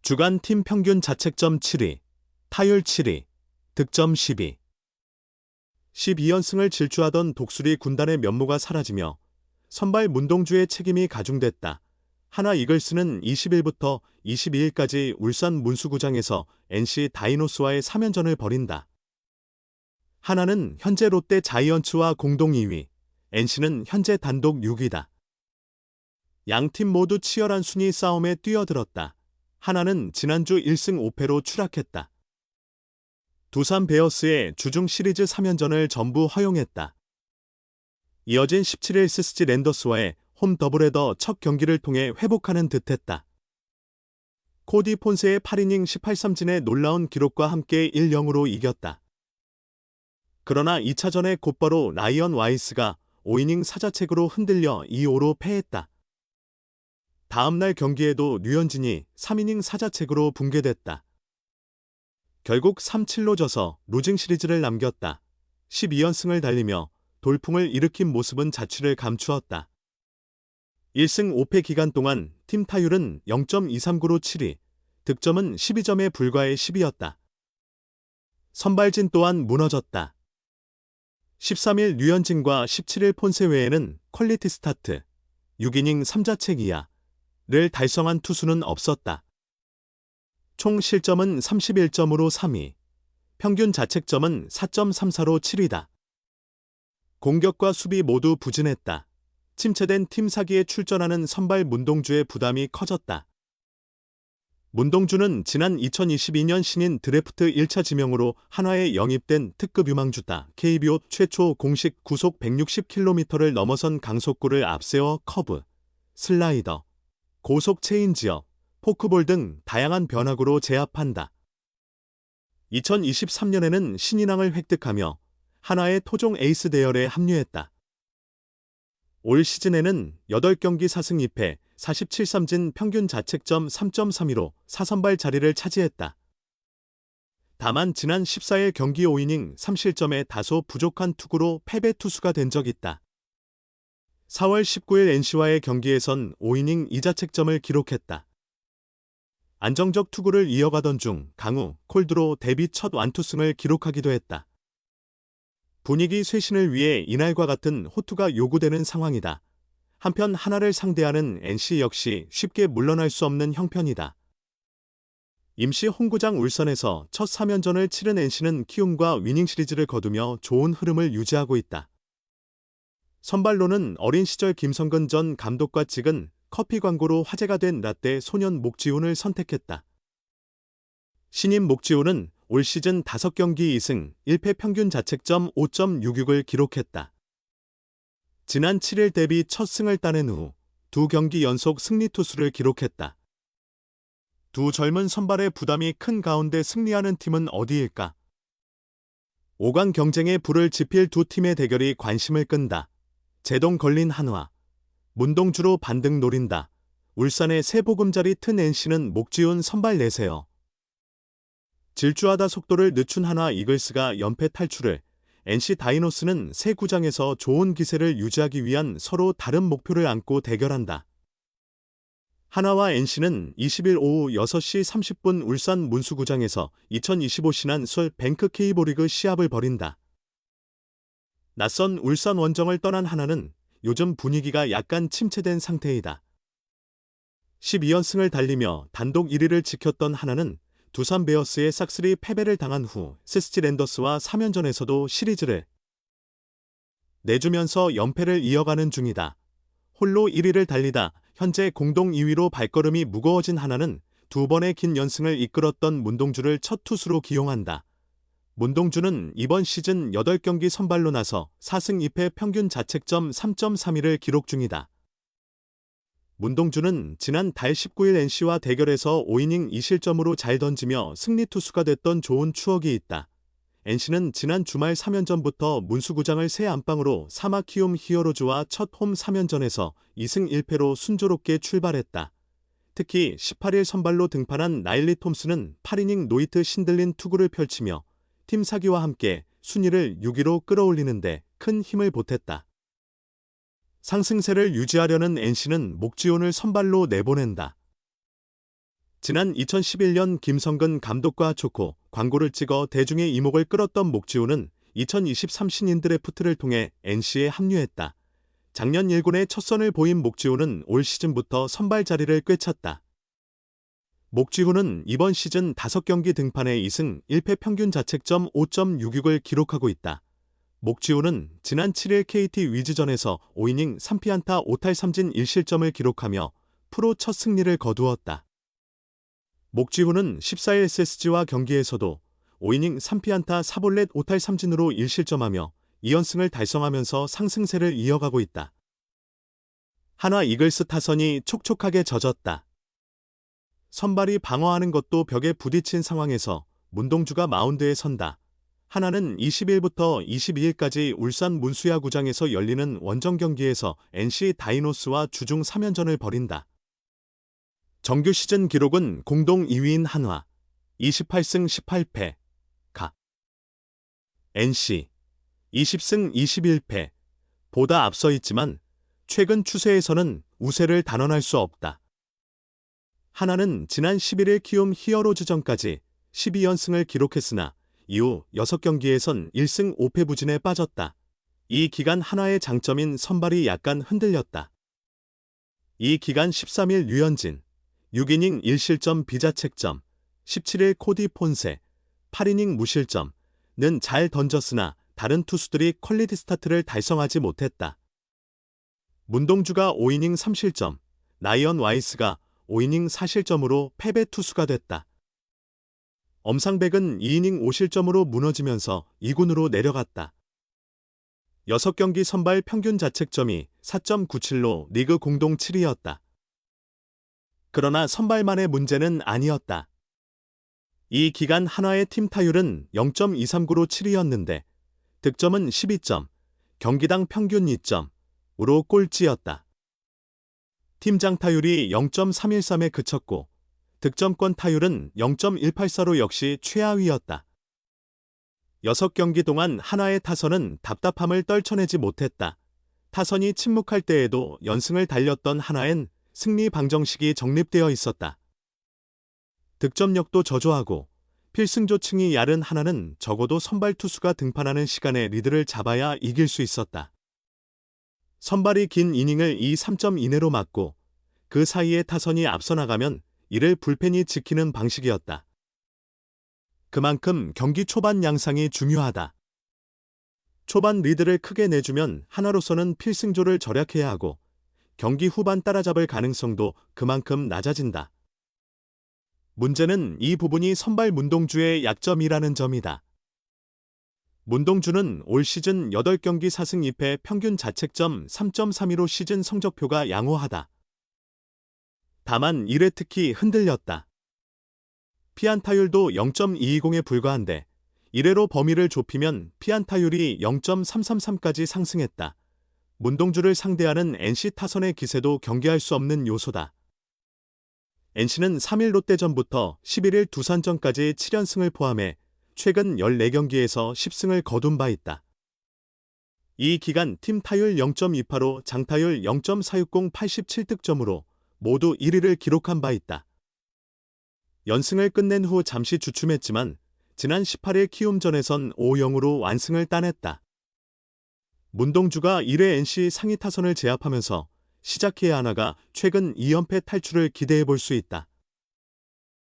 주간 팀 평균 자책점 7위, 타율 7위, 득점 10위. 12연승을 질주하던 독수리 군단의 면모가 사라지며 선발 문동주의 책임이 가중됐다. 하나 이글스는 20일부터 22일까지 울산 문수구장에서 NC 다이노스와의 3연전을 벌인다. 하나는 현재 롯데 자이언츠와 공동 2위, NC는 현재 단독 6위다. 양팀 모두 치열한 순위 싸움에 뛰어들었다. 하나는 지난주 1승 5패로 추락했다. 두산 베어스의 주중 시리즈 3연전을 전부 허용했다. 이어진 17일 스스지 랜더스와의 홈 더블헤더 첫 경기를 통해 회복하는 듯했다. 코디 폰세의 8이닝 18삼진의 놀라운 기록과 함께 1-0으로 이겼다. 그러나 2차전에 곧바로 라이언 와이스가 5이닝 사자책으로 흔들려 2-5로 패했다. 다음날 경기에도 류현진이 3이닝 사자책으로 붕괴됐다. 결국 3-7로 져서 루징 시리즈를 남겼다. 12연승을 달리며 돌풍을 일으킨 모습은 자취를 감추었다. 1승 5패 기간 동안 팀 타율은 0.239로 7위, 득점은 12점에 불과해 10위였다. 선발진 또한 무너졌다. 13일 류현진과 17일 폰세 외에는 퀄리티 스타트, 6이닝 3자책 이하를 달성한 투수는 없었다. 총 실점은 31점으로 3위, 평균 자책점은 4.34로 7위다. 공격과 수비 모두 부진했다. 침체된 팀 사기에 출전하는 선발 문동주의 부담이 커졌다. 문동주는 지난 2022년 신인 드래프트 1차 지명으로 한화에 영입된 특급 유망주다. KBO 최초 공식 구속 160km를 넘어선 강속구를 앞세워 커브, 슬라이더, 고속 체인지업, 포크볼 등 다양한 변화구로 제압한다. 2023년에는 신인왕을 획득하며 한화의 토종 에이스 대열에 합류했다. 올 시즌에는 8경기 4승 2패, 47삼진 평균 자책점 3.32로 4선발 자리를 차지했다. 다만 지난 14일 경기 5이닝 3실점에 다소 부족한 투구로 패배 투수가 된 적 있다. 4월 19일 NC와의 경기에선 5이닝 2자책점을 기록했다. 안정적 투구를 이어가던 중 강우, 콜드로 데뷔 첫 완투승을 기록하기도 했다. 분위기 쇄신을 위해 이날과 같은 호투가 요구되는 상황이다. 한편 하나를 상대하는 NC 역시 쉽게 물러날 수 없는 형편이다. 임시 홈구장 울산에서 첫 3연전을 치른 NC는 키움과 위닝 시리즈를 거두며 좋은 흐름을 유지하고 있다. 선발로는 어린 시절 김성근 전 감독과 찍은 커피 광고로 화제가 된 라떼 소년 목지훈을 선택했다. 신인 목지훈은 올 시즌 5경기 2승 1패 평균 자책점 5.66을 기록했다. 지난 7일 데뷔 첫 승을 따낸 후 2경기 연속 승리 투수를 기록했다. 두 젊은 선발의 부담이 큰 가운데 승리하는 팀은 어디일까? 5강 경쟁에 불을 지필 두 팀의 대결이 관심을 끈다. 제동 걸린 한화, 문동주로 반등 노린다. 울산의 새 보금자리 튼 NC는 목지훈 선발 내세요. 질주하다 속도를 늦춘 한화 이글스가 연패 탈출을, NC 다이노스는 새 구장에서 좋은 기세를 유지하기 위한 서로 다른 목표를 안고 대결한다. 한화와 NC는 20일 오후 6시 30분 울산 문수구장에서 2025 신한술 뱅크 K리그 시합을 벌인다. 낯선 울산 원정을 떠난 한화는 요즘 분위기가 약간 침체된 상태이다. 12연승을 달리며 단독 1위를 지켰던 한화는 두산 베어스의 싹쓸이 패배를 당한 후 스스지 랜더스와 3연전에서도 시리즈를 내주면서 연패를 이어가는 중이다. 홀로 1위를 달리다 현재 공동 2위로 발걸음이 무거워진 한화는 두 번의 긴 연승을 이끌었던 문동주를 첫 투수로 기용한다. 문동주는 이번 시즌 8경기 선발로 나서 4승 2패 평균 자책점 3.32를 기록 중이다. 문동주는 지난 달 19일 NC와 대결에서 5이닝 2실점으로 잘 던지며 승리 투수가 됐던 좋은 추억이 있다. NC는 지난 주말 3연전부터 문수구장을 새 안방으로 사마 키움 히어로즈와 첫 홈 3연전에서 2승 1패로 순조롭게 출발했다. 특히 18일 선발로 등판한 라일리 톰슨은 8이닝 노히트 신들린 투구를 펼치며 팀 사기와 함께 순위를 6위로 끌어올리는데 큰 힘을 보탰다. 상승세를 유지하려는 NC는 목지훈을 선발로 내보낸다. 지난 2011년 김성근 감독과 좋고 광고를 찍어 대중의 이목을 끌었던 목지훈은 2023 신인 드래프트를 통해 NC에 합류했다. 작년 1군에 첫 선을 보인 목지훈은 올 시즌부터 선발 자리를 꿰찼다. 목지훈은 이번 시즌 5경기 등판에 2승 1패 평균 자책점 5.66을 기록하고 있다. 목지훈은 지난 7일 KT 위즈전에서 5이닝 3피안타 5탈 3진 1실점을 기록하며 프로 첫 승리를 거두었다. 목지훈은 14일 SSG와 경기에서도 5이닝 3피안타 4볼넷 5탈 3진으로 1실점하며 2연승을 달성하면서 상승세를 이어가고 있다. 한화 이글스 타선이 촉촉하게 젖었다. 선발이 방어하는 것도 벽에 부딪힌 상황에서 문동주가 마운드에 선다. 한화는 20일부터 22일까지 울산 문수야구장에서 열리는 원정 경기에서 NC 다이노스와 주중 3연전을 벌인다. 정규 시즌 기록은 공동 2위인 한화 28승 18패, NC 20승 21패 보다 앞서 있지만 최근 추세에서는 우세를 단언할 수 없다. 한화는 지난 11일 키움 히어로즈전까지 12연승을 기록했으나 이후 6경기에선 1승 5패 부진에 빠졌다. 이 기간 한화의 장점인 선발이 약간 흔들렸다. 이 기간 13일 류현진, 6이닝 1실점 비자책점, 17일 코디 폰세, 8이닝 무실점는 잘 던졌으나 다른 투수들이 퀄리티 스타트를 달성하지 못했다. 문동주가 5이닝 3실점, 라이언 와이스가 5이닝 4실점으로 패배 투수가 됐다. 엄상백은 2이닝 5실점으로 무너지면서 2군으로 내려갔다. 6경기 선발 평균 자책점이 4.97로 리그 공동 7위였다. 그러나 선발만의 문제는 아니었다. 이 기간 한화의 팀 타율은 0.239로 7위였는데 득점은 12점, 경기당 평균 2점으로 꼴찌였다. 팀장 타율이 0.313에 그쳤고 득점권 타율은 0.184로 역시 최하위였다. 6경기 동안 한화의 타선은 답답함을 떨쳐내지 못했다. 타선이 침묵할 때에도 연승을 달렸던 한화엔 승리 방정식이 정립되어 있었다. 득점력도 저조하고 필승조층이 얕은 한화는 적어도 선발 투수가 등판하는 시간에 리드를 잡아야 이길 수 있었다. 선발이 긴 이닝을 3점 이내로 막고 그 사이에 타선이 앞서 나가면 이를 불펜이 지키는 방식이었다. 그만큼 경기 초반 양상이 중요하다. 초반 리드를 크게 내주면 한화로서는 필승조를 절약해야 하고 경기 후반 따라잡을 가능성도 그만큼 낮아진다. 문제는 이 부분이 선발 문동주의 약점이라는 점이다. 문동주는 올 시즌 8경기 4승 2패 평균 자책점 3.32로 시즌 성적표가 양호하다. 다만 1회 특히 흔들렸다. 피안타율도 0.220에 불과한데 1회로 범위를 좁히면 피안타율이 0.333까지 상승했다. 문동주를 상대하는 NC 타선의 기세도 경계할 수 없는 요소다. NC는 3일 롯데전부터 11일 두산전까지 7연승을 포함해 최근 14경기에서 10승을 거둔 바 있다. 이 기간 팀 타율 0.28로 장타율 0.460 87득점으로 모두 1위를 기록한 바 있다. 연승을 끝낸 후 잠시 주춤했지만 지난 18일 키움전에선 5-0으로 완승을 따냈다. 문동주가 1회 NC 상위 타선을 제압하면서 시작해야 하나가 최근 2연패 탈출을 기대해 볼 수 있다.